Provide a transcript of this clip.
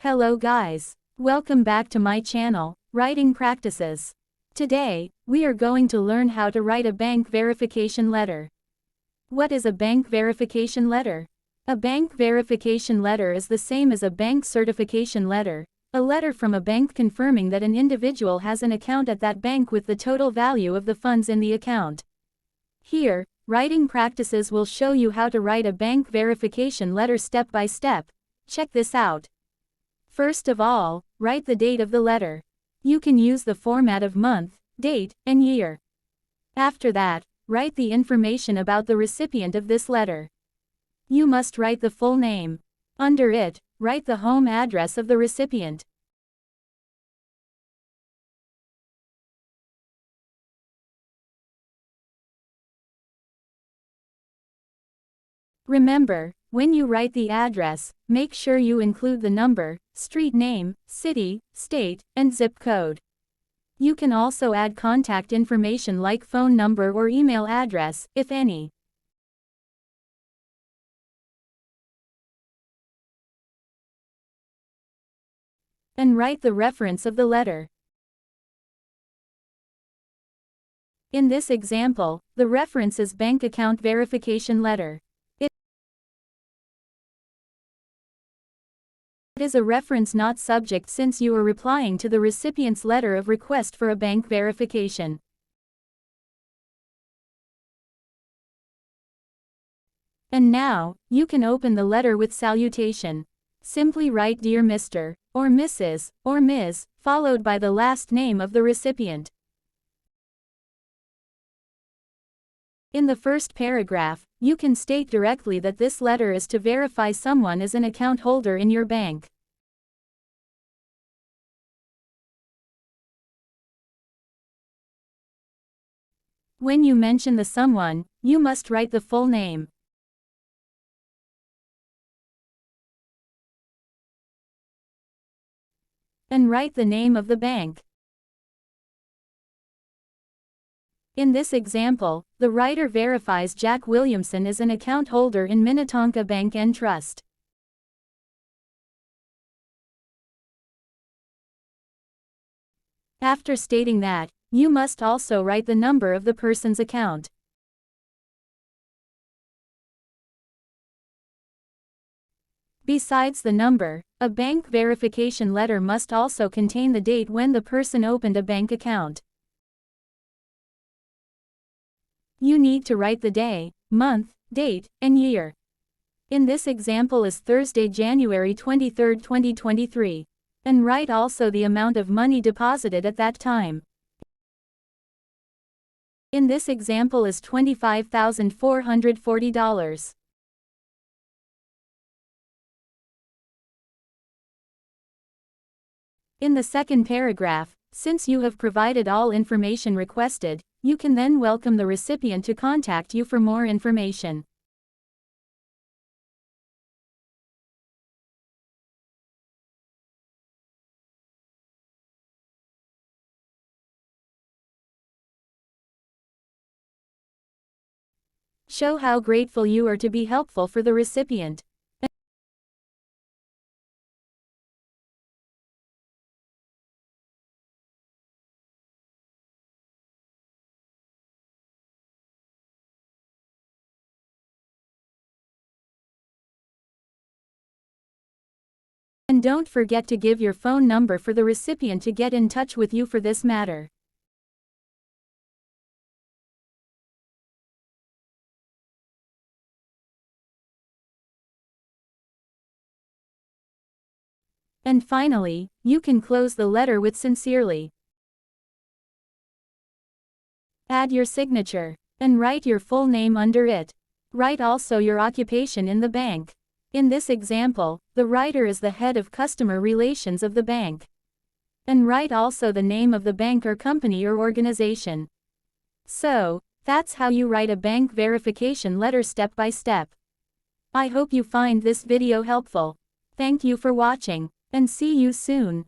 Hello guys. Welcome back to my channel, Writing Practices. Today, we are going to learn how to write a bank verification letter. What is a bank verification letter? A bank verification letter is the same as a bank certification letter, a letter from a bank confirming that an individual has an account at that bank with the total value of the funds in the account. Here, Writing Practices will show you how to write a bank verification letter step by step. Check this out. First of all, write the date of the letter. You can use the format of month, date, and year. After that, write the information about the recipient of this letter. You must write the full name. Under it, write the home address of the recipient. Remember, when you write the address, make sure you include the number, street name, city, state, and zip code. You can also add contact information like phone number or email address, if any. And write the reference of the letter. In this example, the reference is bank account verification letter. It is a reference not subject since you are replying to the recipient's letter of request for a bank verification. And now, you can open the letter with salutation. Simply write Dear Mr. or Mrs. or Ms., followed by the last name of the recipient. In the first paragraph, you can state directly that this letter is to verify someone as an account holder in your bank. When you mention the someone, you must write the full name. And write the name of the bank. In this example, the writer verifies Jack Williamson as an account holder in Minnetonka Bank and Trust. After stating that, you must also write the number of the person's account. Besides the number, a bank verification letter must also contain the date when the person opened a bank account. You need to write the day, month, date, and year. In this example is Thursday, January 23, 2023. And write also the amount of money deposited at that time. In this example is $25,440. In the second paragraph, since you have provided all information requested, you can then welcome the recipient to contact you for more information. Show how grateful you are to be helpful for the recipient. And don't forget to give your phone number for the recipient to get in touch with you for this matter. And finally, you can close the letter with sincerely. Add your signature, and write your full name under it. Write also your occupation in the bank. In this example, the writer is the head of customer relations of the bank. And write also the name of the bank or company or organization. So, that's how you write a bank verification letter step by step. I hope you find this video helpful. Thank you for watching, and see you soon.